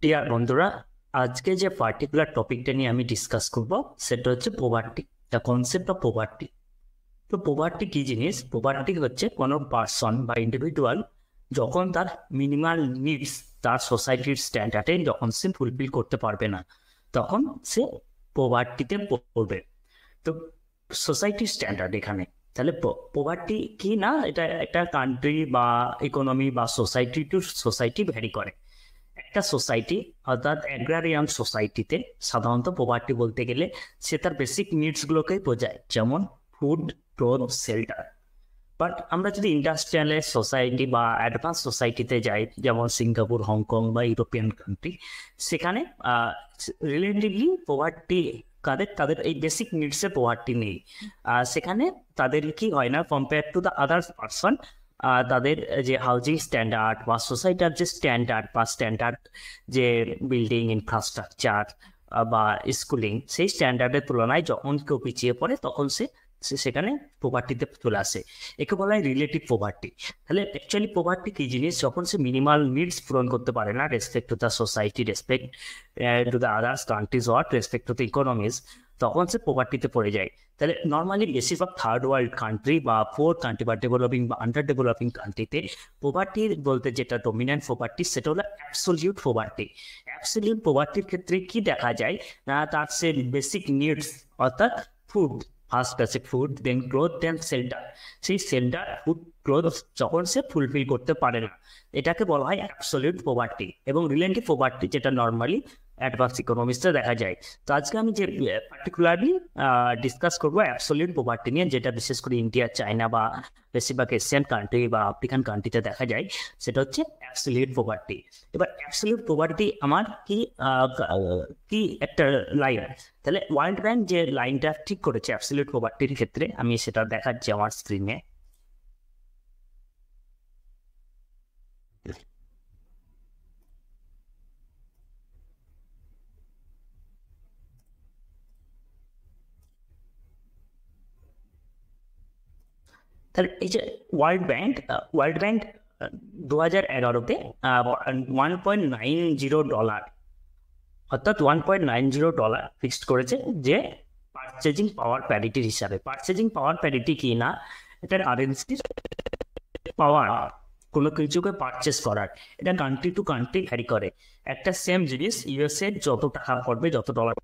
Deer বন্ধুরা, আজকে যে পার্টিকুলার টপিকটা নিয়ে আমি ডিসকাস করব সেটা হচ্ছে poverty, the concept of poverty. তো পোভার্টি কি জিনিস? পোভার্টি হচ্ছে কোনো পার্সন বা ইন্ডিভিজুয়াল যখন তার মিনিমাল নিডস তার সোসাইটির স্ট্যান্ডার্ডে যখন সে ফুলফিল করতে পারবে না, তখন সে পোভার্টিতে পড়বে। তো সোসাইটির স্ট্যান্ডার্ড এখানে, তাহলে পোভার্টি কি না, এটা একটা কান্ট্রি বা ইকোনমি বা সোসাইটি টু সোসাইটি ভ্যারি করে। একটা সোসাইটি অর্থাৎ অ্যাগ্রারিয়ান সোসাইটিতে সাধারণত পোভার্টি বলতে গেলে সে তার বেসিক নিডস গুলোকেই বোঝায়, যেমন ফুড, ক্লোথ, শেল্টার। বাট আমরা যদি ইন্ডাস্ট্রিয়ালাইজ সোসাইটি বা অ্যাডভান্স সোসাইটিতে যাই, যেমন সিঙ্গাপুর, হংকং বা ইউরোপিয়ান কান্ট্রি, সেখানে রিলেটিভলি পোভার্টি তাদের এই বেসিক নিডসে পোভার্টি নেই। সেখানে তাদের কি হয় না, compare to the other person, তাদের যে হাউজিং স্ট্যান্ডার্ড বা সোসাইটার যে স্ট্যান্ডার্ড যে বিল্ডিং ইনফ্রাস্ট্রাকচার বা স্কুলিং, সেই স্ট্যান্ডার্ডের তুলনায় যখন কেউ পিছিয়ে পড়ে তখন সে সেখানে পোভার্টিতে চলে আসে। একে বলা হয় রিলেটিভ পোভার্টি। তাহলে অ্যাকচুয়ালি পোভার্টি কি জিনিস? যখন সে মিনিমাল নিডস পূরণ করতে পারে না, respect to the society, respect to the others countries or respect to the economies, তখন সে পোভার্টিতে পড়ে যায়। তাহলে নর্মালি বেশিরভাগ থার্ড ওয়ার্ল্ড কান্ট্রি বা ফোর্থ কান্ট্রি বা ডেভেলপিং বা আন্ডার ডেভেলপিং কান্ট্রিতে পোভার্টি বলতে যেটা ডমিন্যান্ট পোভার্টি, সেটা হলো অ্যাবসোলিউট পোভার্টি। অ্যাবসোলিউট পোভার্টির ক্ষেত্রে কি দেখা যায় না, তার সে বেসিক নিডস অর্থাৎ ফুড, ফার্স্ট বেসিক ফুড, দেন ক্লোথ, দেন শেল্টার, সেই শেল্টার, ফুড, ক্লোথ যখন সে ফুলফিল করতে পারে না, এটাকে বলা হয় অ্যাবসোলিউট পোভার্টি। এবং রিলেটিভ পোভার্টি যেটা নর্মালি অ্যাডভান্স ইকোনমিক্সে দেখা যায়। তো আজকে আমি যে পার্টিকুলারলি ডিসকাস করবো অ্যাবসোলিউট পোভার্টি নিয়ে, যেটা বিশেষ করে ইন্ডিয়া, চায়না বা বেশিরভাগ এশিয়ান কান্ট্রি বা আফ্রিকান কান্ট্রিতে দেখা যায়, সেটা হচ্ছে অ্যাবসোলিউট পোভার্টি। এবার অ্যাবসোলিউট পোভার্টি আমার কি একটা লাইন, তাহলে ওয়ার্ল্ড ব্যাংক যে লাইনটা ঠিক করেছে অ্যাবসোলিউট পোভার্টির ক্ষেত্রে, আমি সেটা দেখাচ্ছি আমার স্ক্রিনে। তাহলে এই যে ওয়ার্ল্ড ব্যাংক 2011-তে $1.90, অর্থাৎ $1.90 ফিক্সড করেছে যে পারচেজিং পাওয়ার প্যারিটির হিসাবে। পারচেজিং পাওয়ার প্যারিটি কি না, এটা কারেন্সির পাওয়ার কোনো কিছুকে পারচেস করার, এটা কান্ট্রি টু কান্ট্রি ভ্যারি করে। একটা সেম জিনিস ইউএসএ যত টাকা পড়বে, যত ডলার,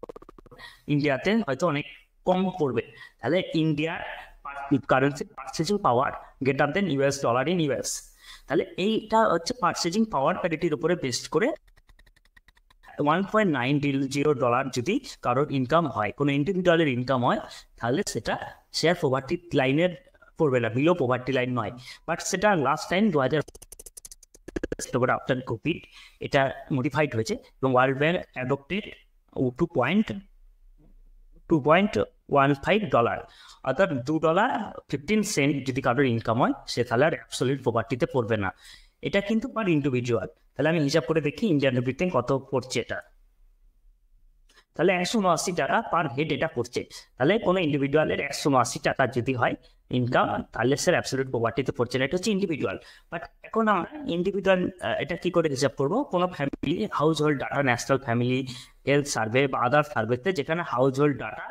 ইন্ডিয়াতে হয়তো অনেক কম পড়বে। তাহলে ইন্ডিয়ার currency purchasing power greater than US dollar in US. তাহলে এইটা হচ্ছে পারচেজিং পাওয়ার প্যারিটির উপরে বেস্ট করে $1.90 যদি কারোর ইনকাম হয়, কোনো ইন্ডিভিজুয়ালের ইনকাম হয়, তাহলে সেটা শেয়ার পোভার্টি লাইনের পড়বে না, বিলো পোভার্টি লাইন নয়। বাট সেটা লাস্ট টাইম 2000 আফটার কোভিড এটা মডিফাইড হয়েছে এবং ওয়ার্ল্ড ব্যাংক অ্যাডপ্টেড $2.15, অর্থাৎ $2.15 যদি কারোর ইনকাম হয়, সে তাহলে আর অ্যাবসলিউট পোভার্টিতে পড়বে না। এটা কিন্তু পার ইন্ডিভিজুয়াল। তাহলে আমি হিসাব করে দেখি ইন্ডিয়ান রুপিতে কত পড়ছে এটা। তাহলে 179 টাকা পার হেড এটা পড়ছে। তাহলে কোনো ইন্ডিভিজুয়ালের 179 টাকা যদি হয় ইনকাম, তাহলে স্যার অ্যাবসলিউট পোভার্টিতে পড়ছে না। এটা হচ্ছে ইন্ডিভিজুয়াল। বাট এখন আমরা ইন্ডিভিজুয়াল এটা কি করে হিসাব করবো? কোনো family house hold data, national family health survey বা আদার সার্ভেতে যেখানে হাউস হোল্ড ডাটা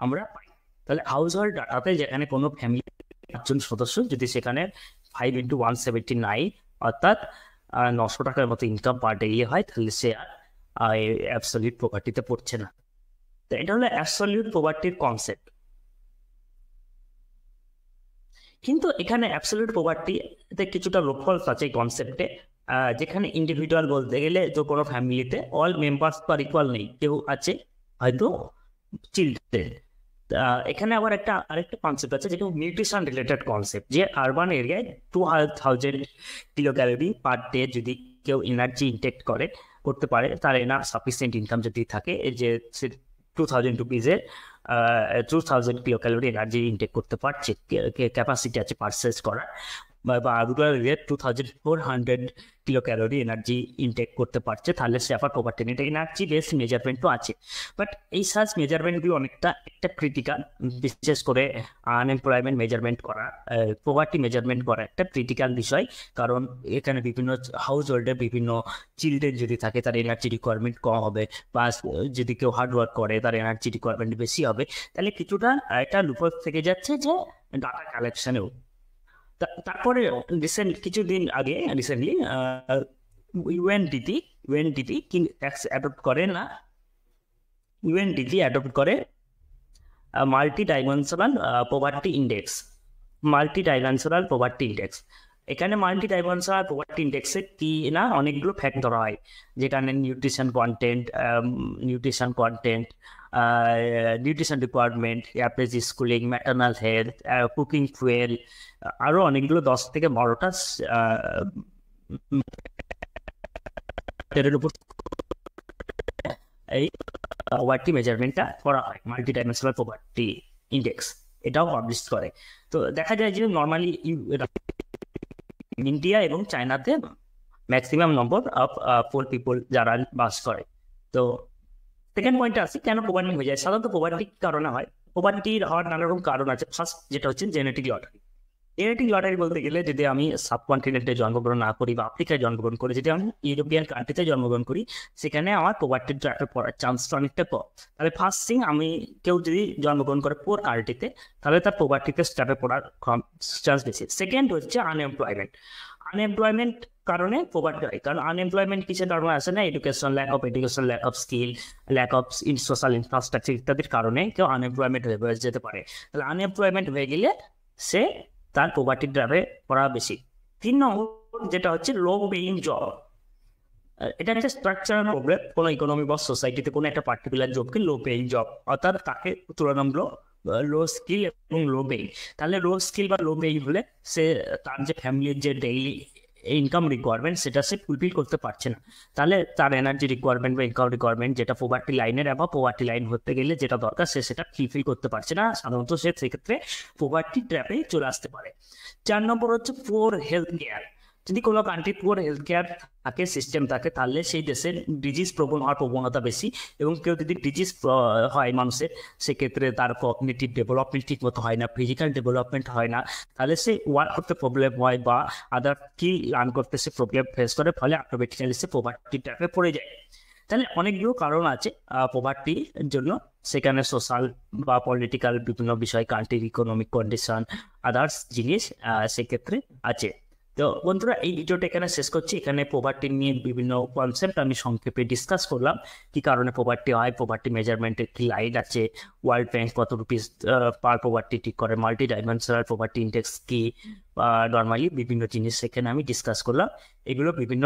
আমরা পাই, তাহলে হাউস হোল্ড ডাটাতে যেখানে কোনো ফ্যামিলি 5 জন সদস্য, যদি সেখানে 5 × 179 অর্থাৎ 900 টাকার মতো ইনকাম পার ডে হয়, তাহলে সে আর অ্যাবসলিউট পোভার্টিতে পড়ছে না। তো এটা হলো অ্যাবসলিউট পোভার্টির কনসেপ্ট। কিন্তু এখানে অ্যাবসলিউট পোভার্টিতে কিছুটা লোপহোল আছে কনসেপ্টে, যেখানে ইন্ডিভিজুয়াল বলতে গেলে তো কোনো ফ্যামিলিতে অল মেম্বার্স তো আর ইকুয়াল নেই, কেউ আছে হয়তো চিলড্রেন। এখানে আবার আরেকটা কনসেপ্ট আছে যেটা নিউট্রিশন রিলেটেড কনসেপ্ট, যে আরবান এরিয়ায় 2000 কিলোক্যালোরি পার ডে যদি কেউ এনার্জি ইনটেক করতে পারে, তার এনাফ সাফিসিয়েন্ট ইনকাম যদি থাকে, যে 2000 রুপিজের 2000 কিলোক্যালোরি এনার্জি ইনটেক করতে পারছে, ক্যাপাসিটি আছে পারচেস করার, বা rural area 2400 kilo calorie energy intake করতে পারছে, তাহলে সে আবার পভার্টি নেই। এটা এনার্জি বেস মেজারমেন্টও আছে, বাট এই সার্চ মেজারমেন্টগুলো অনেকটা একটা ক্রিটিক্যাল, বিশেষ করে আনএমপ্লয়মেন্ট মেজারমেন্ট করা, পভার্টি মেজারমেন্ট করা একটা ক্রিটিক্যাল বিষয়। কারণ এখানে বিভিন্ন হাউস হোল্ডে বিভিন্ন চিলড্রেন যদি থাকে তার এনার্জি রিকোয়ারমেন্ট কম হবে, বা যদি কেউ হার্ড ওয়ার্ক করে তার এনার্জি রিকোয়ারমেন্ট বেশি হবে। তাহলে কিছুটা একটা লুপহোল থেকে যাচ্ছে যে ডাটা কালেকশনেও। তারপরে কিছুদিন আগে রিসেন্টলি ইউএনডিপি অ্যাডপ্ট করে না, ইউএনডিপি অ্যাডপ্ট করে মাল্টি ডাইমেনশনাল পভার্টি ইন্ডেক্স। এখানে মাল্টি ডাইমেনশনাল পভার্টি ইন্ডেক্সে কি না অনেকগুলো ফ্যাক্ট ধরা হয়, যেখানে nutrition content, nutrition requirement, average schooling, maternal health, cooking fuel, আরো অনেকগুলো 10 থেকে 12টা এর উপর এই পভার্টি মেজারমেন্টটা করা হয়, মাল্টি ডাইমেনশনাল পভার্টি ইন্ডেক্স এটাও পাবলিশ করে। তো দেখা যায় যে নর্মালি ইন্ডিয়া এবং চায়নাতে maximum number of poor people যারা বাস করে। তো সেকেন্ড পয়েন্টে আসি, কেন পভার্টি হয়ে যায়? সাধারণত পভার্টি কারণে হয়, পভার্টির হওয়ার নানা রকম কারণ আছে। ফার্স্ট যেটা হচ্ছে জেনেটিক লটারি বলতে গেলে, যদি আমি সাবকন্টিনেন্টে জন্মগ্রহণ না করি বা আফ্রিকায় জন্মগ্রহণ করি, যদি আমি ইউরোপিয়ান কান্ট্রিতে জন্মগ্রহণ করি, সেখানে আমার পভার্টির ট্র্যাপে পড়ার চান্সটা অনেকটা কম। তাহলে ফার্স্ট থিং, কেউ যদি জন্মগ্রহণ করে পোর কান্ট্রিতে, তাহলে তার পভার্টিতে ট্র্যাপে পড়ার চান্স বেশি। সেকেন্ড হচ্ছে আনএমপ্লয়মেন্ট কারণে পভার্টি হয়। কারণ আনএমপ্লয়মেন্ট কিসের কারণে আসে না? Lack of skill, lack of social infrastructure ইত্যাদির কারণে কেউ আনএমপ্লয়মেন্ট হয়ে যেতে পারে। তাহলে আনএমপ্লয়মেন্ট হয়ে গেলে সে তার পভার্টি ট্র্যাপে পড়া বেশি। 3 নম্বর যেটা হচ্ছে লো পেইং জব। এটা একটা স্ট্রাকচারাল প্রবলেম, কোনো ইকোনমি বা সোসাইটিতে কোনো একটা পার্টিকুলার জবকে লো পেইং জব, অর্থাৎ তাকে তুলনামূলক লো স্কিল এবং লো পেইং। তাহলে লো স্কিল বা লো পেইং হলে সে তার যে ফ্যামিলির যে ডেইলি ইনকাম রিকোয়ারমেন্ট সেটা সে ফুলফিল করতে পারছে না। তাহলে তার এনার্জি রিকোয়ারমেন্ট বা ইনকাম রিকোয়ারমেন্ট, যেটা পভার্টি লাইনের অ্যাভাব, পভার্টি লাইন হতে গেলে যেটা দরকার সে সেটা ফুলফিল করতে পারছে না, সাধারণত সে সেক্ষেত্রে পভার্টি ট্র্যাপে চলে আসতে পারে। 4 নম্বর হচ্ছে পুয়ার হেলথ কেয়ার। যদি কোনো কান্ট্রি পুয়ার হেলথ কেয়ার থাকে, সিস্টেম থাকে, তাহলে সেই দেশের ডিজিজ প্রবণ হওয়ার প্রবণতা বেশি। এবং কেউ যদি ডিজিজ হয় মানুষের, সেক্ষেত্রে তার কগনিটিভ ডেভেলপমেন্ট ঠিক মতো হয় না, ফিজিক্যাল ডেভেলপমেন্ট হয় না, তাহলে সে ওয়ার্ক করতে প্রবলেম হয় বা আদার কি রান করতে সে প্রবলেম ফেস করে, ফলে অটোমেটিক্যালি সে পভার্টি ট্র্যাপে পড়ে যায়। তাহলে অনেকগুলো কারণ আছে পভার্টির জন্য, সেখানে সোশ্যাল বা পলিটিক্যাল বিভিন্ন বিষয়, কান্ট্রির ইকোনমিক কন্ডিশন, আদার্স জিনিস সেক্ষেত্রে আছে। তো বন্ধুরা, এই ভিডিওটা এখানে শেষ করছি। এখানে পভার্টি নিয়ে বিভিন্ন কনসেপ্ট আমি সংক্ষেপে ডিসকাস করলাম, কি কারণে পভার্টি হয়, পভার্টি মেজারমেন্টের কি লাইন আছে, ওয়ার্ল্ড ব্যাংক কত রুপিস পার পভার্টি ঠিক করে, মাল্টি ডাইমেনশনাল পভার্টি ইন্ডেক্স কি, নর্মালি বিভিন্ন জিনিস সেখানে আমি ডিসকাস করলাম। এগুলো বিভিন্ন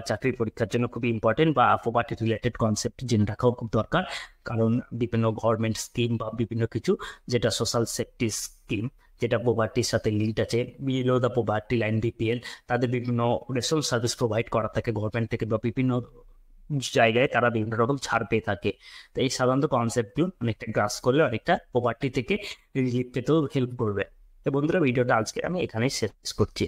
চাকরির পরীক্ষার জন্য খুবই ইম্পর্টেন্ট, বা পভার্টি রিলেটেড কনসেপ্ট জেনে রাখাও খুব দরকার। কারণ বিভিন্ন গভর্নমেন্ট স্কিম বা বিভিন্ন কিছু যেটা সোশ্যাল সেফটি স্কিম, যেটা পভার্টির সাথে লিঙ্ক আছে, below the poverty line BPL, তাদের বিভিন্ন রেশন সার্ভিস প্রোভাইড করা থাকে গভর্নমেন্ট থেকে, বা বিভিন্ন জায়গায় তারা বিভিন্ন রকম ছাড় পেয়ে থাকে। তো এই সাধারণত কনসেপ্টগুলো অনেকটা গ্রাস করলে অনেকটা পভার্টি থেকে রিলিফ পেতেও হেল্প করবে। তো বন্ধুরা, ভিডিওটা আজকে আমি এখানেই শেষ করছি।